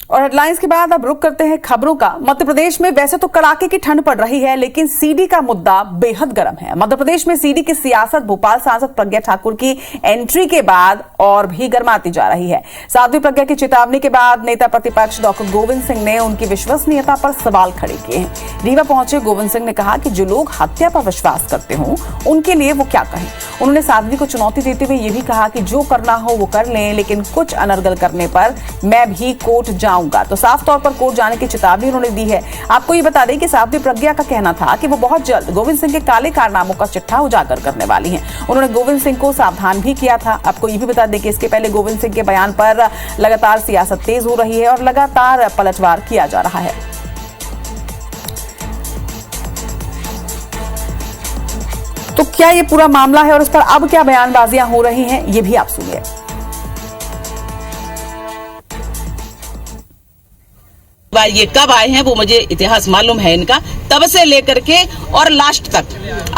और हेडलाइंस के बाद अब रुक करते हैं खबरों का। मध्य प्रदेश में वैसे तो कड़ाके की ठंड पड़ रही है, लेकिन सीडी का मुद्दा बेहद गर्म है। मध्य प्रदेश में सीडी की सियासत भोपाल सांसद प्रज्ञा ठाकुर की एंट्री के बाद और भी गर्माती जा रही है। साध्वी प्रज्ञा की चेतावनी के बाद नेता प्रतिपक्ष डॉक्टर गोविंद सिंह ने उनकी विश्वसनीयता पर सवाल खड़े किए हैं। रीवा पहुंचे गोविंद सिंह ने कहा कि जो लोग हत्या पर विश्वास करते हों उनके लिए वो क्या कहें। उन्होंने साध्वी को चुनौती देते हुए ये भी कहा कि जो करना हो वो कर लें, लेकिन कुछ अनर्गल करने पर मैं भी कोर्ट जाऊंगा। तो साफ तौर पर कोर्ट जाने की चेतावनी उन्होंने दी है। आपको ये बता दें कि साध्वी प्रज्ञा का कहना था कि वो बहुत जल्द गोविंद सिंह के काले कारनामों का चिट्ठा उजागर करने वाली हैं। उन्होंने गोविंद सिंह को सावधान भी किया था। आपको ये भी बता दें कि इसके पहले गोविंद सिंह के बयान पर लगातार सियासत तेज हो रही है और लगातार पलटवार किया जा रहा है। तो क्या ये पूरा मामला है और इस पर अब क्या बयानबाजियां हो रही हैं, ये भी आप सुनिए। ये कब आए हैं वो मुझे इतिहास मालूम है इनका, तब से लेकर के और लास्ट तक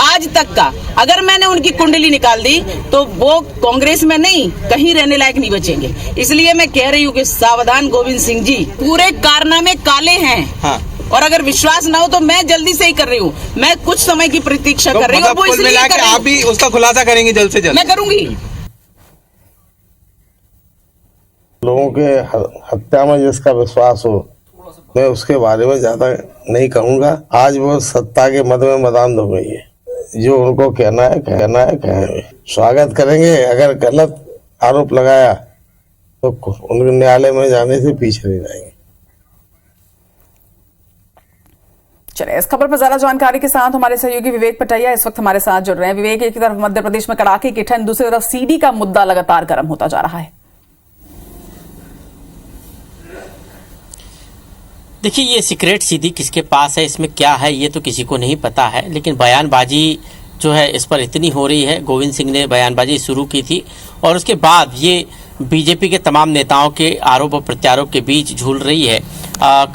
आज तक का। अगर मैंने उनकी कुंडली निकाल दी तो वो कांग्रेस में नहीं कहीं रहने लायक नहीं बचेंगे। इसलिए मैं कह रही हूँ कि सावधान गोविंद सिंह जी, पूरे कारनामे काले हैं। हाँ। और अगर विश्वास ना हो तो मैं जल्दी से ही कर रही हूँ। मैं कुछ समय की प्रतीक्षा कर रही हूँ। वो इसलिए आप भी उसका खुलासा करेंगे जल्द से जल्द? मैं करूंगी। लोगों के हत्या में जिसका विश्वास हो, मैं उसके बारे में ज्यादा नहीं कहूंगा। आज वो सत्ता के मद में मदान हो गई है। जो उनको कहना है कहेंगे, स्वागत करेंगे। अगर गलत आरोप लगाया तो उनके न्यायालय में जाने से पीछे नहीं रहेंगे। चलिए, इस खबर पर ज्यादा जानकारी के साथ हमारे सहयोगी विवेक पटैया इस वक्त हमारे साथ जुड़ रहे हैं। विवेक, एक तरफ मध्य प्रदेश में कड़ाके की ठंड, दूसरी तरफ सीडी का मुद्दा लगातार गर्म होता जा रहा है। देखिए, ये सीक्रेट सीडी किसके पास है, इसमें क्या है, ये तो किसी को नहीं पता है। लेकिन बयानबाजी जो है इस पर इतनी हो रही है। गोविंद सिंह ने बयानबाजी शुरू की थी और उसके बाद ये बीजेपी के तमाम नेताओं के आरोप और प्रत्यारोप के बीच झूल रही है।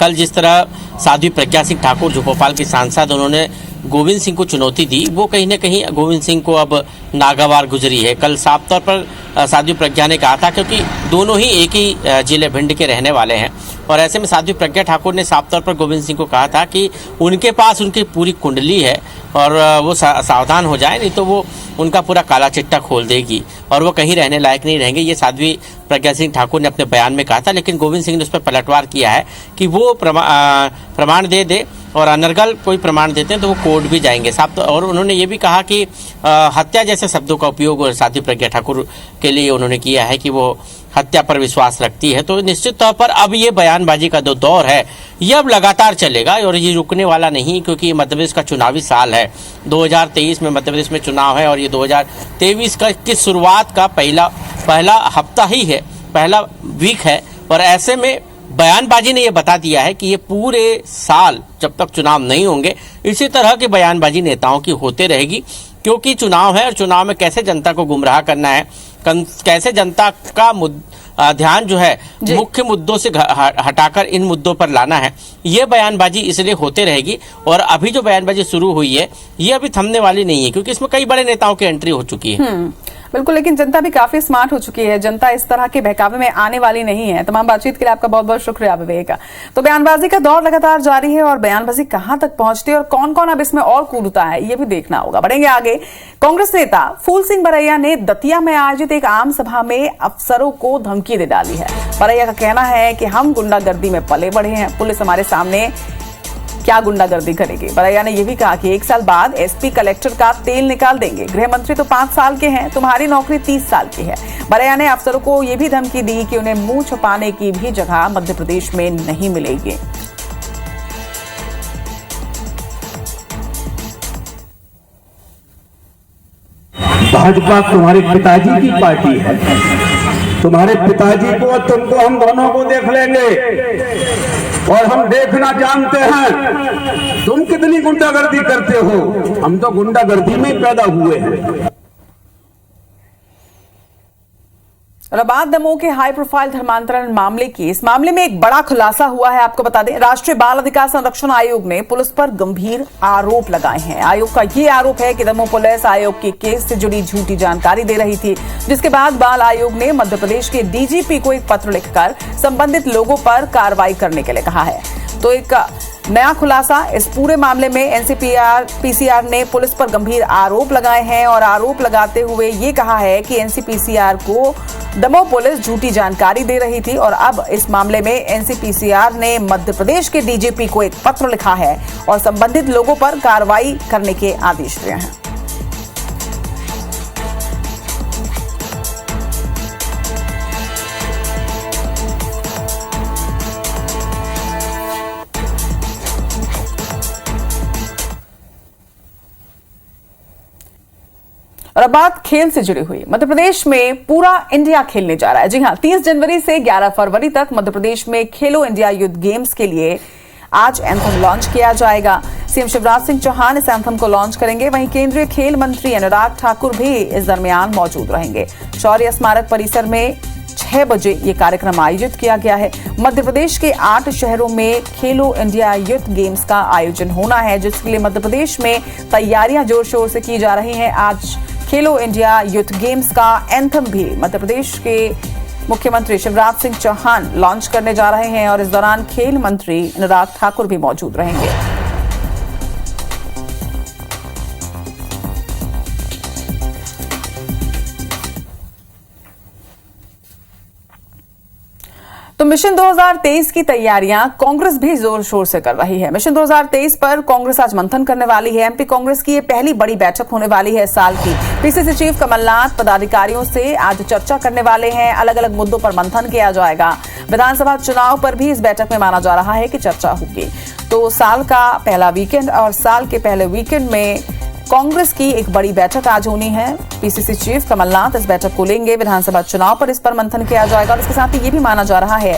कल जिस तरह साध्वी प्रज्ञा सिंह ठाकुर जो भोपाल की सांसद, उन्होंने गोविंद सिंह को चुनौती दी, वो कहीं ना कहीं गोविंद सिंह को अब नागवार गुजरी है। कल साफ तौर पर साध्वी प्रज्ञा ने कहा था, क्योंकि दोनों ही एक ही जिले भिंड के रहने वाले हैं, और ऐसे में साध्वी प्रज्ञा ठाकुर ने साफ तौर पर गोविंद सिंह को कहा था कि उनके पास उनकी पूरी कुंडली है और वो सावधान हो जाए, नहीं तो वो उनका पूरा काला चिट्ठा खोल देगी और वो कहीं रहने लायक नहीं रहेंगे। ये साध्वी प्रज्ञा सिंह ठाकुर ने अपने बयान में कहा था। लेकिन गोविंद सिंह ने उस पर पलटवार किया है कि वो प्रमाण दे और अनर्गल कोई प्रमाण देते हैं तो वो कोर्ट भी जाएंगे साहब। और उन्होंने ये भी कहा कि हत्या जैसे शब्दों का उपयोग साध्वी प्रज्ञा ठाकुर के लिए उन्होंने किया है कि वो हत्या पर विश्वास रखती है। तो निश्चित तौर पर अब ये बयानबाजी का जो दौर है ये अब लगातार चलेगा और ये रुकने वाला नहीं, क्योंकि मध्य प्रदेश का चुनावी साल है। 2023 में मध्य प्रदेश में चुनाव है और ये 2023 की शुरुआत का पहला हफ्ता ही है, पहला वीक है। और ऐसे में बयानबाजी ने ये बता दिया है कि ये पूरे साल जब तक चुनाव नहीं होंगे इसी तरह की बयानबाजी नेताओं की होते रहेगी, क्योंकि चुनाव है और चुनाव में कैसे जनता को गुमराह करना है, कैसे जनता का ध्यान जो है मुख्य मुद्दों से हटाकर इन मुद्दों पर लाना है, ये बयानबाजी इसलिए होते रहेगी। और अभी जो बयानबाजी शुरू हुई है ये अभी थमने वाली नहीं है, क्योंकि इसमें कई बड़े नेताओं की एंट्री हो चुकी है। बिल्कुल, लेकिन जनता भी काफी स्मार्ट हो चुकी है। जनता इस तरह के बहकावे में आने वाली नहीं है। तमाम बातचीत के लिए आपका बहुत बहुत शुक्रिया विवेक। तो बयानबाजी का दौर लगातार जारी है और बयानबाजी कहां तक पहुंचती है और कौन कौन अब इसमें और कूदता है ये भी देखना होगा। बढ़ेंगे आगे। कांग्रेस नेता फूल सिंह बरैया ने दतिया में आयोजित एक आम सभा में अफसरों को धमकी दे डाली है। बरैया का कहना है कि हम गुंडागर्दी में पले बढ़े हैं, पुलिस हमारे सामने क्या गुंडागर्दी करेगी। बरैया ने यह भी कहा कि 1 साल बाद एसपी कलेक्टर का तेल निकाल देंगे। गृह मंत्री तो 5 साल के हैं, तुम्हारी नौकरी 30 साल की है। बरैया ने अफसरों को यह भी धमकी दी कि उन्हें मुंह छुपाने की भी जगह मध्य प्रदेश में नहीं मिलेगी। भाजपा तुम्हारे पिताजी की पार्टी है, तुम्हारे पिताजी को तुमको हम दोनों को देख लेंगे और हम देखना जानते हैं तुम कितनी गुंडागर्दी करते हो। हम तो गुंडागर्दी में पैदा हुए हैं। और अब बात दमोह के हाई प्रोफाइल धर्मांतरण मामले की। इस मामले में एक बड़ा खुलासा हुआ है। आपको बता दें, राष्ट्रीय बाल अधिकार संरक्षण आयोग ने पुलिस पर गंभीर आरोप लगाए हैं। आयोग का ये आरोप है कि दमोह पुलिस आयोग के केस से जुड़ी झूठी जानकारी दे रही थी, जिसके बाद बाल आयोग ने मध्य प्रदेश के डीजीपी को एक पत्र लिखकर संबंधित लोगों पर कार्रवाई करने के लिए कहा है। तो एक नया खुलासा इस पूरे मामले में एनसीपीसीआर ने पुलिस पर गंभीर आरोप लगाए हैं और आरोप लगाते हुए ये कहा है कि एनसीपीसीआर को दमोह पुलिस झूठी जानकारी दे रही थी और अब इस मामले में एनसीपीसीआर ने मध्य प्रदेश के डीजीपी को एक पत्र लिखा है और संबंधित लोगों पर कार्रवाई करने के आदेश दिए हैं। और अब बात खेल से जुड़ी हुई। मध्य प्रदेश में पूरा इंडिया खेलने जा रहा है। जी हां, 30 जनवरी से 11 फरवरी तक मध्य प्रदेश में खेलो इंडिया यूथ गेम्स के लिए आज एंथम लॉन्च किया जाएगा। सीएम शिवराज सिंह चौहान इस एंथम को लॉन्च करेंगे। वहीं केंद्रीय खेल मंत्री अनुराग ठाकुर भी इस दरमियान मौजूद रहेंगे। शौर्य स्मारक परिसर में 6 बजे ये कार्यक्रम आयोजित किया गया है। मध्य प्रदेश के 8 शहरों में खेलो इंडिया यूथ गेम्स का आयोजन होना है, जिसके लिए मध्य प्रदेश में तैयारियां जोर शोर से की जा रही हैं। आज खेलो इंडिया यूथ गेम्स का एंथम भी मध्य प्रदेश के मुख्यमंत्री शिवराज सिंह चौहान लॉन्च करने जा रहे हैं और इस दौरान खेल मंत्री अनुराग ठाकुर भी मौजूद रहेंगे। तो मिशन 2023 की तैयारियां कांग्रेस भी जोर शोर से कर रही है। मिशन 2023 पर कांग्रेस आज मंथन करने वाली है। एमपी कांग्रेस की ये पहली बड़ी बैठक होने वाली है साल की। पीसीसी चीफ कमलनाथ पदाधिकारियों से आज चर्चा करने वाले हैं। अलग अलग मुद्दों पर मंथन किया जाएगा। विधानसभा चुनाव पर भी इस बैठक में माना जा रहा है कि चर्चा होगी। तो साल का पहला वीकेंड और साल के पहले वीकेंड में कांग्रेस की एक बड़ी बैठक आज होनी है। पीसीसी चीफ कमलनाथ इस बैठक को लेंगे। विधानसभा चुनाव पर इस पर मंथन किया जाएगा और इसके साथ ही ये भी माना जा रहा है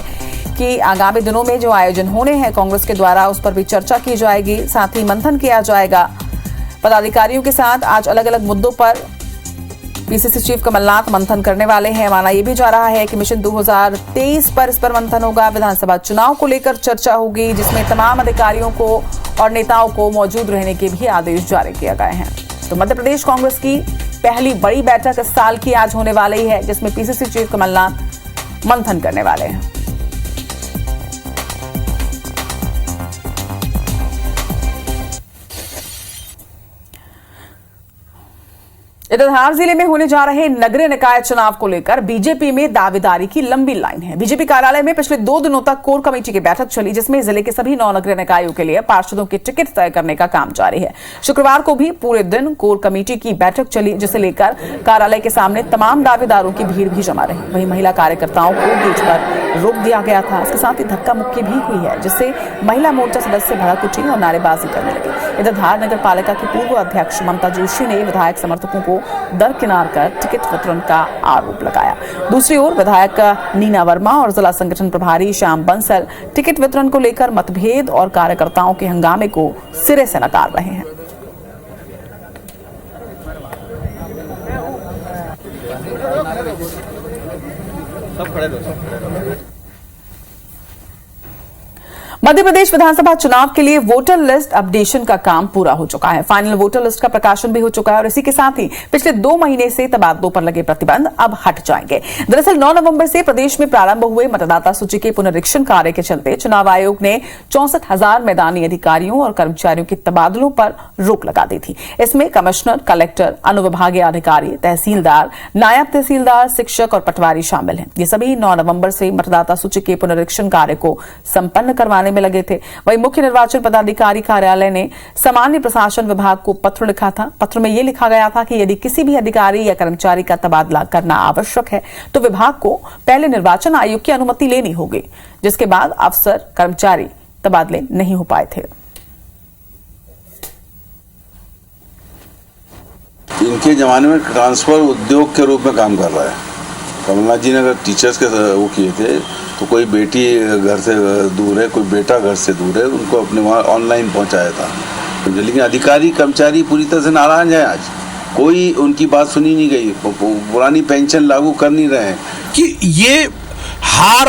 कि आगामी दिनों में जो आयोजन होने हैं कांग्रेस के द्वारा, उस पर भी चर्चा की जाएगी। साथ ही मंथन किया जाएगा। पदाधिकारियों के साथ आज अलग अलग मुद्दों पर पीसीसी चीफ कमलनाथ मंथन करने वाले हैं। माना यह भी जा रहा है कि मिशन 2023 पर इस पर मंथन होगा। विधानसभा चुनाव को लेकर चर्चा होगी, जिसमें तमाम अधिकारियों को और नेताओं को मौजूद रहने के भी आदेश जारी किए गए हैं। तो मध्य प्रदेश कांग्रेस की पहली बड़ी बैठक इस साल की आज होने वाली है, जिसमें पीसीसी चीफ कमलनाथ मंथन करने वाले हैं। इधर धार जिले में होने जा रहे नगरीय निकाय चुनाव को लेकर बीजेपी में दावेदारी की लंबी लाइन है। बीजेपी कार्यालय में पिछले 2 दिनों तक कोर कमेटी की बैठक चली, जिसमें जिले के सभी 9 नगरीय निकायों के लिए पार्षदों के टिकट तय करने का काम जारी है। शुक्रवार को भी पूरे दिन कोर कमेटी की बैठक चली, जिसे लेकर कार्यालय के सामने तमाम दावेदारों की भीड़ भी जमा रही। वहीं महिला कार्यकर्ताओं को गेट पर रोक दिया गया था। इसके साथ ही धक्का मुक्की भी हुई है, जिससे महिला मोर्चा सदस्य भड़क उठी और नारेबाजी करने लगे। इधर धार नगर पालिका की पूर्व अध्यक्ष ममता जोशी ने विधायक समर्थकों को दरकिनार कर टिकट वितरण का आरोप लगाया। दूसरी ओर विधायक नीना वर्मा और जिला संगठन प्रभारी श्याम बंसल टिकट वितरण को लेकर मतभेद और कार्यकर्ताओं के हंगामे को सिरे से नकार रहे हैं। मध्य प्रदेश विधानसभा चुनाव के लिए वोटर लिस्ट अपडेशन का काम पूरा हो चुका है। फाइनल वोटर लिस्ट का प्रकाशन भी हो चुका है और इसी के साथ ही पिछले 2 महीने से तबादलों पर लगे प्रतिबंध अब हट जाएंगे। दरअसल 9 नवंबर से प्रदेश में प्रारंभ हुए मतदाता सूची के पुनरीक्षण कार्य के चलते चुनाव आयोग ने 64,000 मैदानी अधिकारियों और कर्मचारियों के तबादलों पर रोक लगा दी थी। इसमें कमिश्नर, कलेक्टर, अनुविभागीय अधिकारी, तहसीलदार, नायब तहसीलदार, शिक्षक और पटवारी शामिल हैं। ये सभी 9 नवंबर से मतदाता सूची के पुनरीक्षण कार्य को संपन्न करवाने में लगे थे। वहीं मुख्य निर्वाचन पदाधिकारी कार्यालय ने सामान्य प्रशासन विभाग को पत्र लिखा था। पत्र में यह लिखा गया था कि यदि किसी भी अधिकारी या कर्मचारी का तबादला करना आवश्यक है तो विभाग को पहले निर्वाचन आयोग की अनुमति लेनी होगी, जिसके बाद अफसर, कर्मचारी तबादले नहीं हो पाए थे। इनके जमाने में ट्रांसफर उद्योग के रूप में काम कर रहा है। कमलनाथ जी ने अगर टीचर्स के वो किए थे तो कोई बेटी घर से दूर है, कोई बेटा घर से दूर है, उनको अपने वहाँ ऑनलाइन पहुँचाया था। लेकिन अधिकारी कर्मचारी पूरी तरह से नाराज है आज। कोई उनकी बात सुनी नहीं गई, पुरानी पेंशन लागू कर नहीं रहे हैं। कि ये हार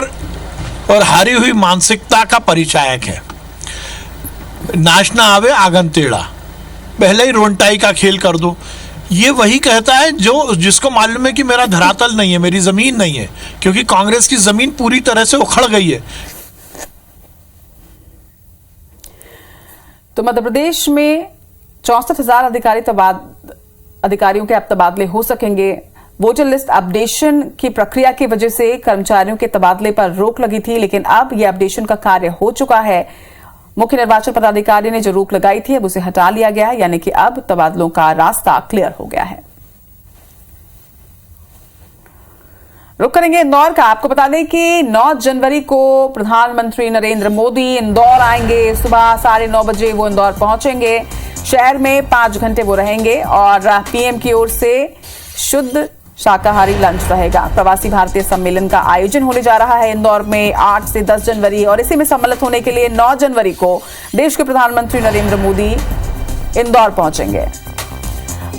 और हारी हुई मानसिकता का परिचायक है। नाचना आवे आंगन टेढ़ा, पहले ही रोंटाई का खेल कर दो। ये वही कहता है जो जिसको मालूम है कि मेरा धरातल नहीं है, मेरी जमीन नहीं है, क्योंकि कांग्रेस की जमीन पूरी तरह से उखड़ गई है। तो मध्य प्रदेश में 64,000 अधिकारियों के अब तबादले हो सकेंगे। वोटर लिस्ट अपडेशन की प्रक्रिया की वजह से कर्मचारियों के तबादले पर रोक लगी थी, लेकिन अब यह अपडेशन का कार्य हो चुका है। मुख्य निर्वाचन पदाधिकारी ने जो रोक लगाई थी अब उसे हटा लिया गया है, यानी कि अब तबादलों का रास्ता क्लियर हो गया है। रुक करेंगे इंदौर का। आपको बता दें कि 9 जनवरी को प्रधानमंत्री नरेंद्र मोदी इंदौर आएंगे। सुबह 9:30 बजे वो इंदौर पहुंचेंगे। शहर में 5 घंटे वो रहेंगे और पीएम की ओर से शुद्ध शाकाहारी लंच रहेगा। प्रवासी भारतीय सम्मेलन का आयोजन होने जा रहा है इंदौर में 8 से 10 जनवरी, और इसी में सम्मिलित होने के लिए 9 जनवरी को देश के प्रधानमंत्री नरेंद्र मोदी इंदौर पहुंचेंगे।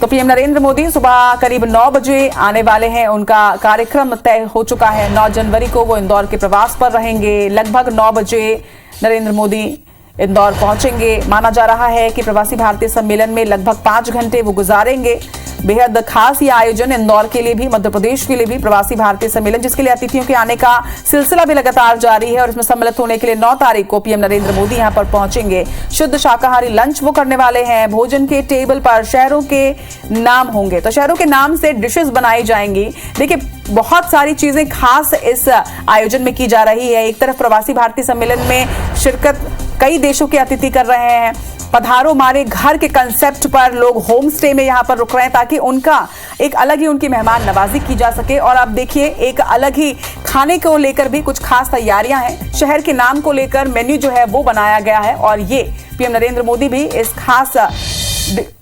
तो पीएम नरेंद्र मोदी सुबह करीब 9 बजे आने वाले हैं। उनका कार्यक्रम तय हो चुका है। 9 जनवरी को वो इंदौर के प्रवास पर रहेंगे। लगभग 9 बजे नरेंद्र मोदी इंदौर पहुंचेंगे। माना जा रहा है कि प्रवासी भारतीय सम्मेलन में लगभग 5 घंटे वो गुजारेंगे। बेहद खास यह आयोजन इंदौर के लिए भी, मध्य प्रदेश के लिए भी प्रवासी भारतीय सम्मेलन, जिसके लिए अतिथियों के आने का सिलसिला भी लगातार जारी है, और इसमें सम्मिलित होने के लिए 9 तारीख को पीएम नरेंद्र मोदी यहां पर पहुंचेंगे। शुद्ध शाकाहारी लंच वो करने वाले हैं। भोजन के टेबल पर शहरों के नाम होंगे, तो शहरों के नाम से डिशेस बनाई जाएंगी। देखिए, बहुत सारी चीजें खास इस आयोजन में की जा रही है। एक तरफ प्रवासी भारतीय सम्मेलन में शिरकत कई देशों के अतिथि कर रहे हैं। पधारो हमारे घर के कंसेप्ट पर लोग होम स्टे में यहां पर रुक रहे हैं, ताकि उनका एक अलग ही उनकी मेहमान नवाजी की जा सके। और आप देखिए, एक अलग ही खाने को लेकर भी कुछ खास तैयारियां हैं। शहर के नाम को लेकर मेन्यू जो है वो बनाया गया है, और ये पीएम नरेंद्र मोदी भी इस खास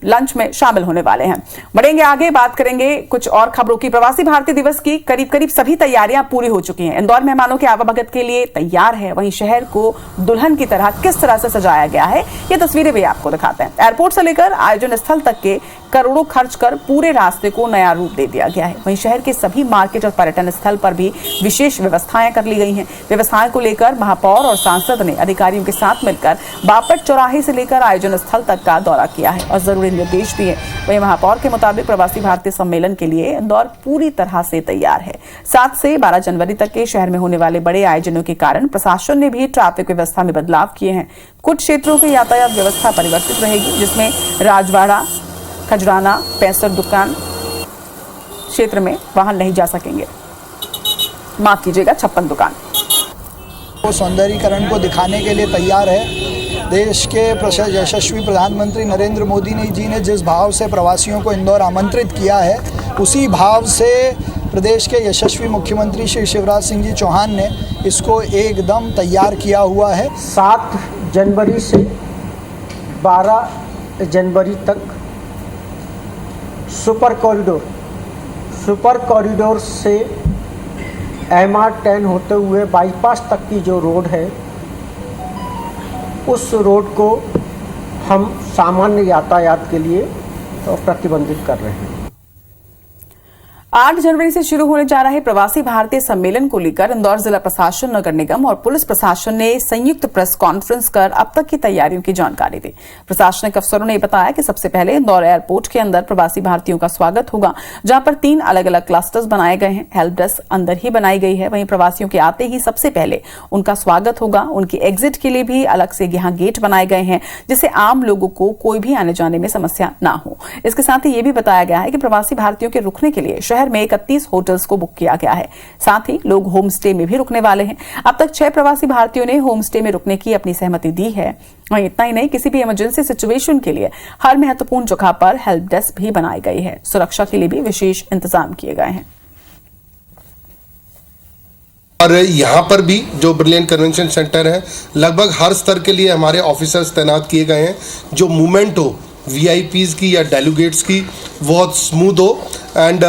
लंच में शामिल होने वाले हैं। बढ़ेंगे आगे, बात करेंगे कुछ और खबरों की। प्रवासी भारतीय दिवस की करीब करीब सभी तैयारियां पूरी हो चुकी हैं। इंदौर मेहमानों के आवागमन के लिए तैयार है। वहीं शहर को दुल्हन की तरह किस तरह से सजाया गया है, ये तस्वीरें भी आपको दिखाते हैं। एयरपोर्ट से लेकर आयोजन स्थल तक के करोड़ों खर्च कर पूरे रास्ते को नया रूप दे दिया गया है। वहीं शहर के सभी मार्केट और पर्यटन स्थल पर भी विशेष व्यवस्थाएं कर ली गई हैं। व्यवस्थाएं को लेकर महापौर और सांसद ने अधिकारियों के साथ मिलकर बापट चौराहे से लेकर आयोजन स्थल तक का दौरा किया है और जरूरी निर्देश दिए। वहीं महापौर के मुताबिक प्रवासी भारतीय सम्मेलन के लिए इंदौर पूरी तरह से तैयार है। 7 से 12 जनवरी तक के शहर में होने वाले बड़े आयोजनों के कारण प्रशासन ने भी ट्रैफिक व्यवस्था में बदलाव किए हैं। कुछ क्षेत्रों की यातायात व्यवस्था परिवर्तित रहेगी, जिसमें राजवाड़ा, खजराना, 65 दुकान क्षेत्र में वाहन नहीं जा सकेंगे। माफ कीजिएगा, 56 दुकान। वो सौंदर्यीकरण को दिखाने के लिए तैयार है। देश के यशस्वी प्रधानमंत्री नरेंद्र मोदी जी ने जिस भाव से प्रवासियों को इंदौर आमंत्रित किया है, उसी भाव से प्रदेश के यशस्वी मुख्यमंत्री श्री शिवराज सिंह जी चौहान ने इसको एकदम तैयार किया हुआ है। 7 जनवरी से 12 जनवरी तक सुपर कॉरिडोर से MR10 होते हुए बाईपास तक की जो रोड है, उस रोड को हम सामान्य यातायात के लिए प्रतिबंधित कर रहे हैं। 8 जनवरी से शुरू होने जा रहे प्रवासी भारतीय सम्मेलन को लेकर इंदौर जिला प्रशासन, नगर निगम और पुलिस प्रशासन ने संयुक्त प्रेस कॉन्फ्रेंस कर अब तक की तैयारियों की जानकारी दी। प्रशासनिक अफसरों ने बताया कि सबसे पहले इंदौर एयरपोर्ट के अंदर प्रवासी भारतीयों का स्वागत होगा, जहां पर 3 अलग अलग क्लस्टर्स बनाए गए हैं। हेल्प डेस्क अंदर ही बनाई गई है। वहीं प्रवासियों के आते ही सबसे पहले उनका स्वागत होगा। उनकी एग्जिट के लिए भी अलग से यहां गेट बनाए गए हैं, जिससे आम लोगों को कोई भी आने जाने में समस्या ना हो। इसके साथ ही यह भी बताया गया है कि प्रवासी भारतीयों के रुकने के लिए शहर में 31 होटल्स को बुक किया गया है। साथ ही लोग होम स्टे में भी रुकने वाले हैं। अब तक 6 प्रवासी भारतीयों ने होम स्टे में रुकने की अपनी सहमति दी है। वहीं इतना ही नहीं, किसी भी इमरजेंसी सिचुएशन के लिए हर महत्वपूर्ण जगह पर हेल्प डेस्क भी बनाई गई है। सुरक्षा के लिए भी विशेष इंतजाम किए गए हैं। और यहाँ पर भी जो ब्रिलियंट कन्वेंशन सेंटर है, लगभग हर स्तर के लिए हमारे ऑफिसर्स तैनात किए गए हैं। जो मूवमेंट हो VIPs की या डेलीगेट्स की बहुत स्मूथ हो, एंड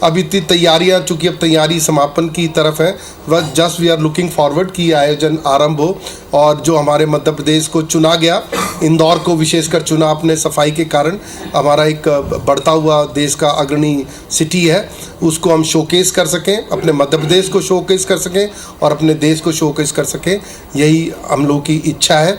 अभी इतनी तैयारियां, चूँकि अब तैयारी समापन की तरफ है, वह just we are looking forward कि आयोजन आरंभ हो। और जो हमारे मध्य प्रदेश को चुना गया, इंदौर को विशेषकर चुना अपने सफाई के कारण, हमारा एक बढ़ता हुआ देश का अग्रणी सिटी है, उसको हम शोकेस कर सकें, अपने मध्य प्रदेश को शोकेस कर सकें और अपने देश को शोकेस कर सकें, यही हम लोगों की इच्छा है।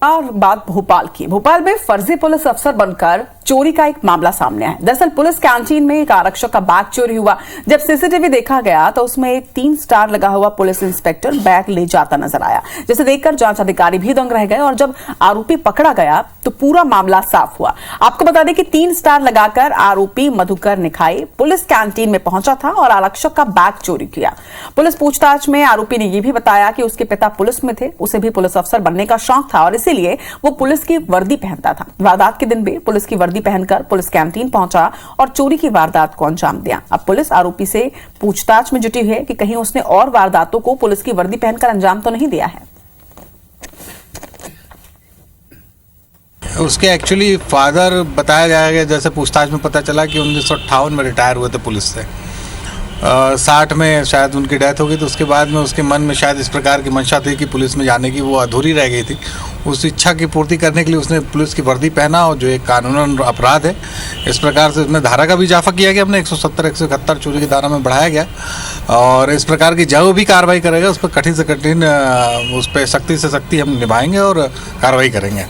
और बात भोपाल की। भोपाल में फर्जी पुलिस अफसर बनकर चोरी का एक मामला सामने आया। दरअसल पुलिस कैंटीन में एक आरक्षक का बैग चोरी हुआ। जब सीसीटीवी देखा गया तो उसमें एक 3 स्टार लगा हुआ पुलिस इंस्पेक्टर बैग ले जाता नजर आया, जिसे देखकर जांच अधिकारी भी दंग रह गए। और जब आरोपी पकड़ा गया तो पूरा मामला साफ हुआ। आपको बता दें कि 3 स्टार लगाकर आरोपी मधुकर निखाई पुलिस कैंटीन में पहुंचा था और आरक्षक का बैग चोरी किया। पुलिस पूछताछ में आरोपी ने यह भी बताया कि उसके पिता पुलिस में थे, उसे भी पुलिस अफसर बनने का शौक था और इसीलिए वो पुलिस की वर्दी पहनता था। वारदात के दिन भी पुलिस की वर्दी पहनकर पुलिस कैंटीन पहुंचा और चोरी की वारदात को अंजाम दिया। अब पुलिस आरोपी से पूछताछ में जुटी है कि कहीं उसने और वारदातों को पुलिस की वर्दी पहनकर अंजाम तो नहीं दिया है। उसके एक्चुअली फादर बताया जाएगा, जैसे पूछताछ में पता चला कि 1958 में रिटायर हुए थे पुलिस से। 60 में शायद उनकी डेथ हो गई, तो उसके बाद में उसके मन में शायद इस प्रकार की मंशा थी कि पुलिस में जाने की वो अधूरी रह गई थी। उस इच्छा की पूर्ति करने के लिए उसने पुलिस की वर्दी पहना, और जो एक कानूनन अपराध है, इस प्रकार से उसमें धारा का भी इजाफा किया गया। अपने 170 171 चोरी की धारा में बढ़ाया गया, और इस प्रकार की जो भी कार्रवाई करेगा उस पर कठिन से कठिन, उस पर सख्ती से सख्ती हम निभाएंगे और कार्रवाई करेंगे।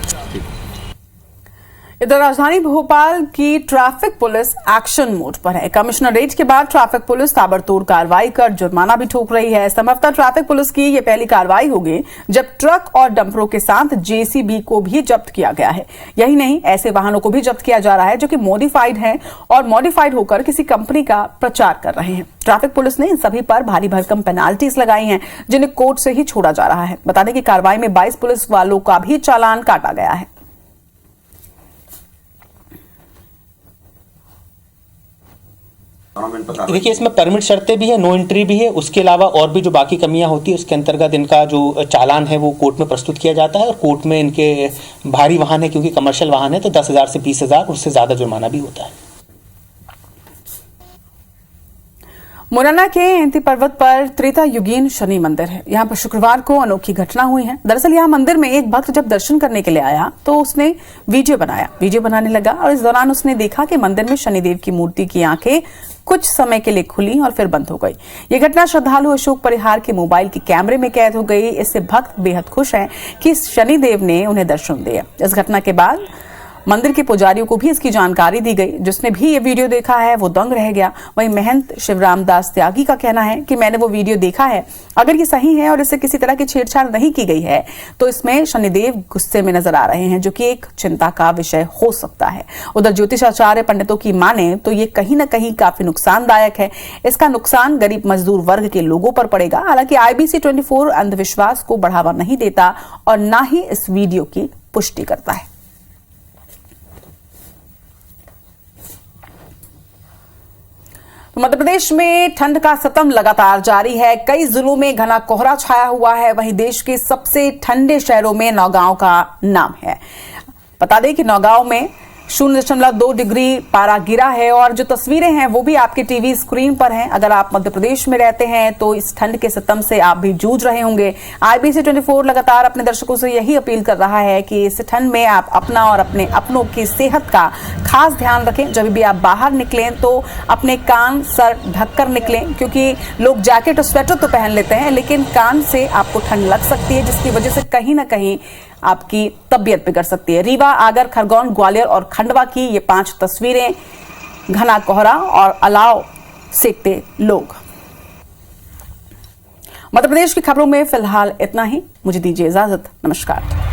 इधर राजधानी भोपाल की ट्रैफिक पुलिस एक्शन मोड पर है। कमिश्नरेट के बाद ट्रैफिक पुलिस ताबड़तोड़ कार्रवाई कर जुर्माना भी ठोक रही है। संभवतः ट्रैफिक पुलिस की यह पहली कार्रवाई होगी जब ट्रक और डंपरों के साथ जेसीबी को भी जब्त किया गया है। यही नहीं, ऐसे वाहनों को भी जब्त किया जा रहा है जो कि मॉडिफाइड हैं और मॉडिफाइड होकर किसी कंपनी का प्रचार कर रहे हैं। ट्रैफिक पुलिस ने इन सभी पर भारी भरकम पेनाल्टीज लगाई हैं, जिन्हें कोर्ट से ही छोड़ा जा रहा है। बता दें कि कार्रवाई में 22 पुलिस वालों का भी चालान काटा गया है। देखिए, इसमें परमिट शर्तें भी है, नो एंट्री भी है, उसके अलावा और भी जो बाकी कमियां होती है उसके अंतर्गत इनका जो चालान है वो कोर्ट में प्रस्तुत किया जाता है। और कोर्ट में इनके भारी वाहन है, क्योंकि कमर्शियल वाहन है, तो 10,000 से 20,000 उससे ज्यादा जुर्माना भी होता है। मुरैना के एंती पर्वत पर त्रेता युगीन शनि मंदिर है। यहाँ पर शुक्रवार को अनोखी घटना हुई है। दरअसल यहाँ मंदिर में एक भक्त जब दर्शन करने के लिए आया तो उसने वीडियो बनाने लगा, और इस दौरान उसने देखा कि मंदिर में शनिदेव की मूर्ति की आंखें कुछ समय के लिए खुली और फिर बंद हो गई। ये घटना श्रद्धालु अशोक परिहार के मोबाइल के कैमरे में कैद हो गई। इससे भक्त बेहद खुश हैं कि शनिदेव ने उन्हें दर्शन दिया। इस घटना के बाद मंदिर के पुजारियों को भी इसकी जानकारी दी गई। जिसने भी ये वीडियो देखा है वो दंग रह गया। वहीं महंत शिवराम दास त्यागी का कहना है कि मैंने वो वीडियो देखा है, अगर ये सही है और इससे किसी तरह की छेड़छाड़ नहीं की गई है तो इसमें शनिदेव गुस्से में नजर आ रहे हैं, जो कि एक चिंता का विषय हो सकता है। उधर ज्योतिषाचार्य पंडितों की माने तो ये कहीं न कहीं काफी नुकसानदायक है। इसका नुकसान गरीब मजदूर वर्ग के लोगों पर पड़ेगा। हालांकि IBC 24 अंधविश्वास को बढ़ावा नहीं देता और न ही इस वीडियो की पुष्टि करता है। तो मध्य प्रदेश में ठंड का सितम लगातार जारी है। कई जिलों में घना कोहरा छाया हुआ है। वहीं देश के सबसे ठंडे शहरों में नौगांव का नाम है। बता दें कि नौगांव में 0.2 डिग्री पारा गिरा है, और जो तस्वीरें हैं वो भी आपके टीवी स्क्रीन पर हैं। अगर आप मध्य प्रदेश में रहते हैं तो इस ठंड के सितम से आप भी जूझ रहे होंगे। IBC 24 लगातार अपने दर्शकों से यही अपील कर रहा है कि इस ठंड में आप अपना और अपने अपनों की सेहत का खास ध्यान रखें। जब भी आप बाहर निकलें तो अपने कान सर ढककर निकलें, क्योंकि लोग जैकेट और स्वेटर तो पहन लेते हैं लेकिन कान से आपको ठंड लग सकती है, जिसकी वजह से कहीं ना कहीं आपकी तबीयत बिगड़ सकती है। रीवा, आगर, खरगोन, ग्वालियर और खंडवा की ये 5 तस्वीरें, घना कोहरा और अलाव सेकते लोग। मध्य प्रदेश की खबरों में फिलहाल इतना ही। मुझे दीजिए इजाजत। नमस्कार।